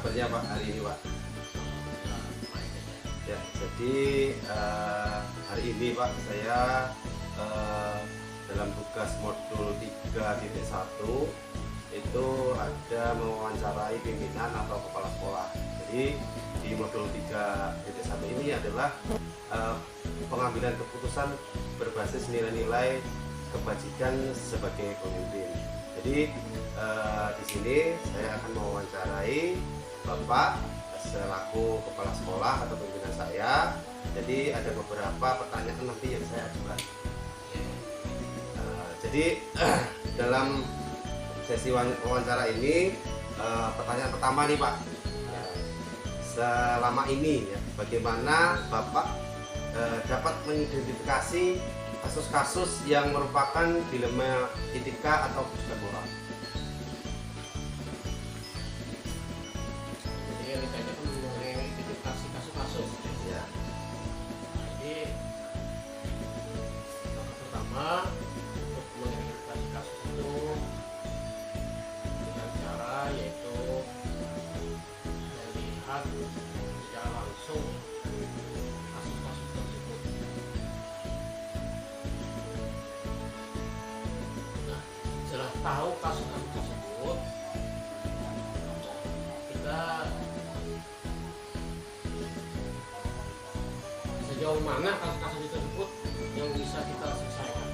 kabarnya Pak hari ini Pak? Ya, jadi hari ini Pak saya dalam tugas modul 3.1 itu ada mewawancarai pimpinan atau kepala sekolah. Jadi di modul 3.1 ini adalah pengambilan keputusan berbasis nilai-nilai kebajikan sebagai pemimpin. Jadi di sini saya akan mewawancarai Bapak selaku kepala sekolah atau pimpinan saya. Jadi ada beberapa pertanyaan nanti yang saya ajukan. Jadi dalam sesi wawancara ini pertanyaan pertama nih Pak, selama ini ya, bagaimana Bapak dapat mengidentifikasi kasus-kasus yang merupakan dilema etika atau juga moral? Jadi yang ditanya kan mengenai identifikasi kasus-kasus Ya. Jadi yang pertama untuk mengidentifikasi kasus itu dengan cara yaitu melihat secara langsung kasus-kasus tersebut. Nah, setelah tahu kasus-kasus tersebut, kita sejauh mana kasus-kasus tersebut yang bisa kita selesaikan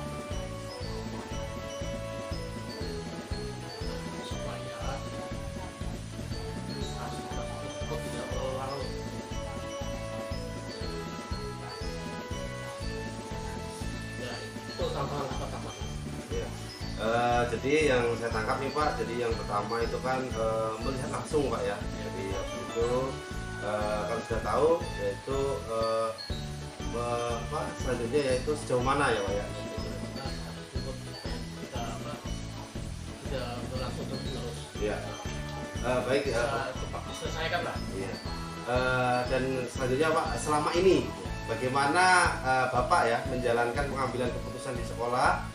supaya kasus-kasus tersebut tidak berlarut. Ya, itu tantangan pertama. Ya. Jadi yang saya tangkap nih Pak, jadi yang pertama itu kan melihat langsung Pak ya. Jadi habis itu kalau sudah tahu yaitu Pak selanjutnya yaitu sejauh mana ya Pak ya. Tidak berlangsung terus. Ya. Baik. Cepat diselesaikan lah. Iya. Dan selanjutnya Pak, selama ini bagaimana Bapak ya menjalankan pengambilan keputusan di sekolah,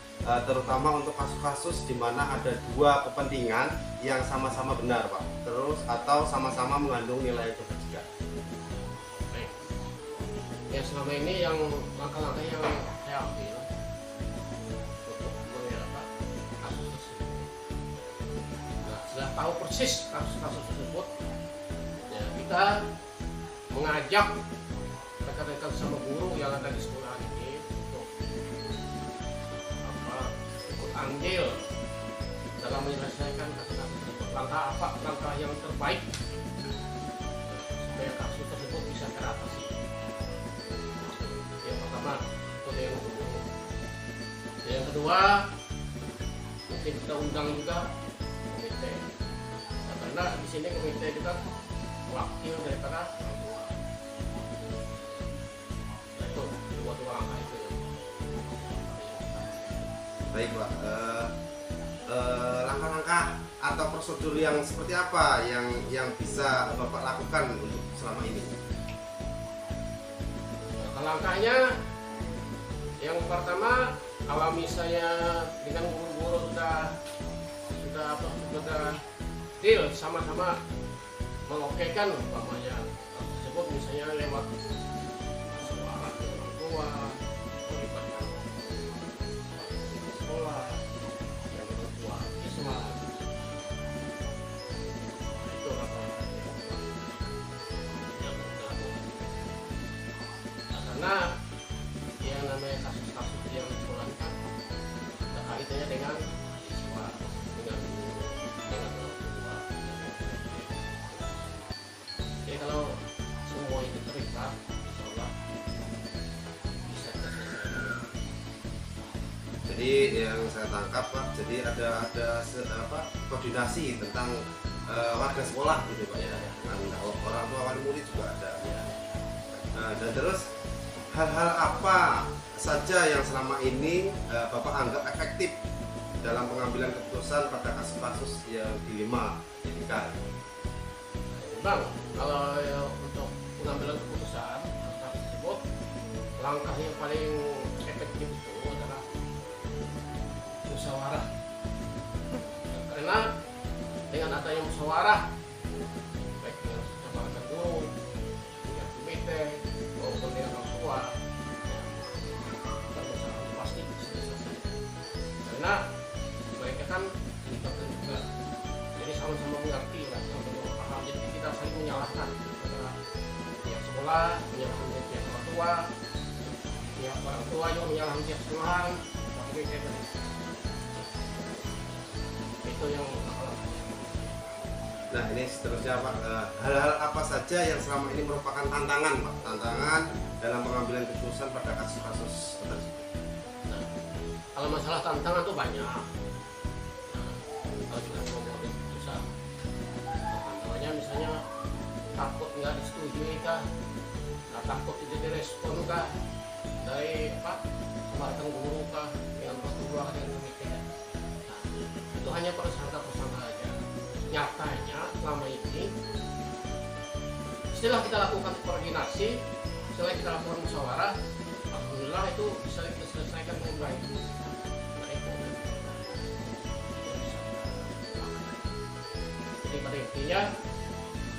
terutama untuk kasus-kasus di mana ada dua kepentingan yang sama-sama benar Pak, terus atau sama-sama mengandung nilai kebajikan. Baik. Ya selama ini yang langkah-langkah yang saya ambil untuk mengelak kasus tersebut. Nah, setelah tahu persis kasus-kasus tersebut, ya kita mengajak rekan-rekan sama guru yang ada di sekolah ini untuk ikut andil dalam menyelesaikan kasus-kasus tersebut. Langkah apa? Langkah yang terbaik supaya kasus tersebut bisa teratasi. Yang pertama, itu yang guru. Yang kedua, mungkin kita undang juga komite. Nah, karena di sini komite juga wakil daripada orang tua. Nah, itu dua langkah itu. Baik Pak, langkah-langkah atau prosedur yang seperti apa yang bisa Bapak lakukan untuk selama ini? Langkahnya yang pertama, kalau misalnya dengan guru-guru sudah deal sama-sama mengokekan umpamanya tersebut, misalnya lewat suara orang tua, melibatkan sekolah, yang kedua isma. Itu langkah-langkah yang karena yang namanya kasus-kasus yang disekolahkan ada kaitannya dengan siswa, dengan guru, dengan orang tua. Jadi kalau semua itu terlibat, insya Allah bisa terselesaikan. Jadi yang saya tangkap Pak, jadi ada koordinasi tentang warga sekolah gitu Pak ya, dengan orang tua wali murid juga ada. Dan terus hal-hal apa saja yang selama ini Bapak anggap efektif dalam pengambilan keputusan pada kasus-kasus yang dilema etika? Bang, kalau untuk pengambilan keputusan kasus tersebut, langkah yang paling efektif itu adalah musyawarah. Karena dengan adanya musyawarah, baik menyalahkan pihak orang tua, pihak orang tua juga menyalahkan pihak sekolahan. Tapi kayak gitu. Itu yang Nah ini seterusnya Pak, hal-hal apa saja yang selama ini merupakan tantangan Pak, tantangan dalam pengambilan keputusan pada kasus-kasus tertentu? nah, kalau masalah tantangan tuh banyak. Nah, kalau kita mau mengambil keputusan, tantangannya misalnya takut nggak disetujui kah, nah, takut tidak direspon kah dari kemarin guru kah dengan pertujuan dengan pemikiran. Nah, itu hanya prasangka aja. Nyatanya selama ini setelah kita lakukan koordinasi, setelah kita lakukan musyawarah, alhamdulillah itu bisa kita selesaikan dengan baik. Nah, itu. Jadi pada intinya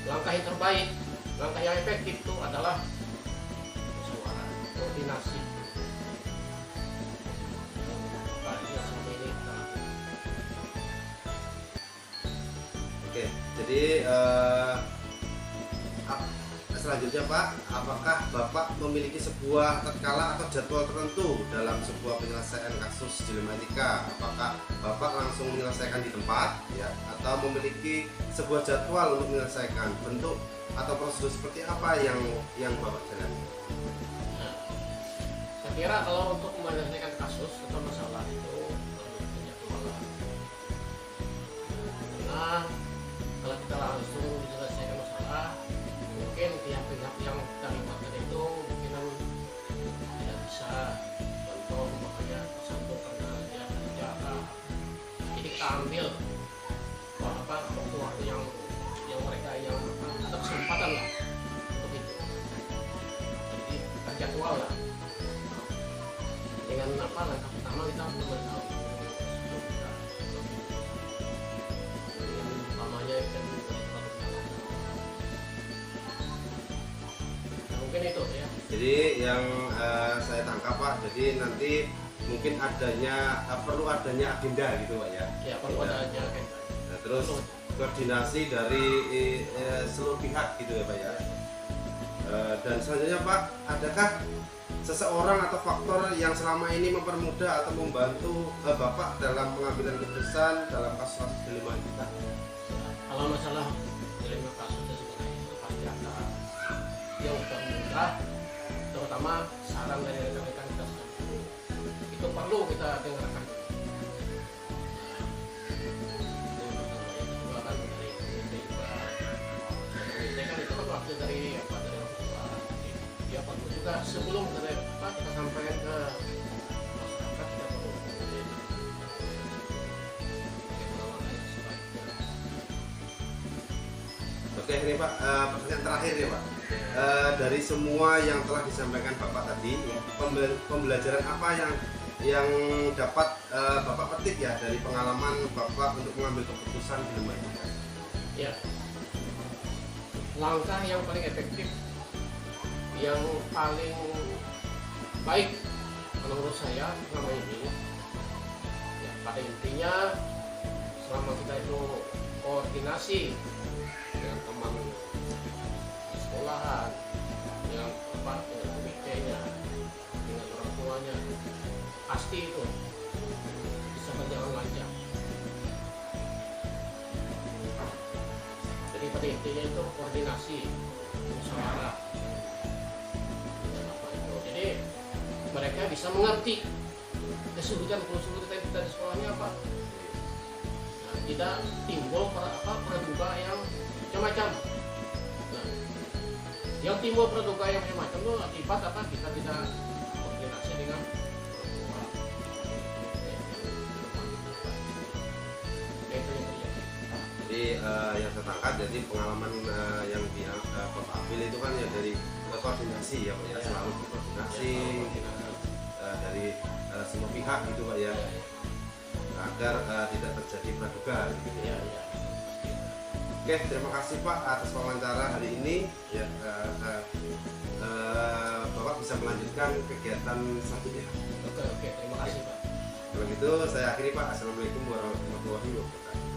langkah yang terbaik, langkah yang efektif itu adalah musyawarah, koordinasi. Oke, jadi selanjutnya Pak, apakah Bapak memiliki sebuah tatkala atau jadwal tertentu dalam sebuah penyelesaian kasus dilema etika? Apakah Bapak langsung menyelesaikan di tempat, ya, atau memiliki sebuah jadwal untuk menyelesaikan? Bentuk atau prosedur seperti apa yang Bapak jalani? Nah, saya kira kalau untuk menyelesaikan kasus atau masalah itu punya jadwal. Nah, kalau kita langsung menyelesaikan masalah, mungkin pihak-pihak yang kita libatkan itu mungkin tidak bisa, contoh makanya tersambung karena dia kerja, jadi kita ambil waktu yang mereka yang ada kesempatan lah untuk itu, jadi terjadwal lah dengan langkah pertama kita memberitahu umpamanya mungkin itu ya. Jadi yang saya tangkap Pak, jadi nanti mungkin perlu adanya agenda gitu Pak ya? Ya perlu ada agenda. Nah, terus koordinasi dari seluruh pihak gitu ya Pak ya. Dan selanjutnya Pak, adakah seseorang atau faktor yang selama ini mempermudah atau membantu Bapak dalam pengambilan keputusan dalam kasus-kasus dilema kita? Kalau masalah dilema kasusnya sebenarnya itu pasti ada yang termudah, terutama saran dari rekan-rekan kita sendiri. Itu perlu kita dengarkan. Itu kan waktu dari orang tua. Ya perlu juga sebelum kita sampaikan ke masyarakat, kita perlu Oke ini Pak, pertanyaan terakhir ya Pak. Dari semua yang telah disampaikan Bapak tadi, pembelajaran apa yang dapat Bapak petik ya dari pengalaman Bapak untuk mengambil keputusan dilema etika? Ya, langkah yang paling efektif, yang paling baik menurut saya selama ini, ya pada intinya selama kita itu koordinasi dengan teman di sekolahan, dengan komitenya, dengan orang tuanya, pasti itu bisa berjalan lancar. Jadi pada intinya itu koordinasi, musyawarah. Jadi mereka bisa mengerti kesulitan kita di sekolahnya apa. Nah, tidak timbul praduga yang macam-macam. Nah, yang timbul praduga yang macam-macam itu akibat apa? Kita tidak koordinasi dengan orang tua. Jadi yang saya tangkap, jadi pengalaman yang Bapak ambil itu kan ya dari koordinasi ya Pak ya, selalu koordinasi dari semua pihak gitu Pak ya, agar tidak terjadi praduga gitu ya. Oke, terima kasih Pak atas wawancara hari ini ya. Bapak bisa melanjutkan kegiatan selanjutnya. Oke, terima kasih Pak. Kalau gitu saya akhiri Pak. Assalamualaikum warahmatullahi wabarakatuh.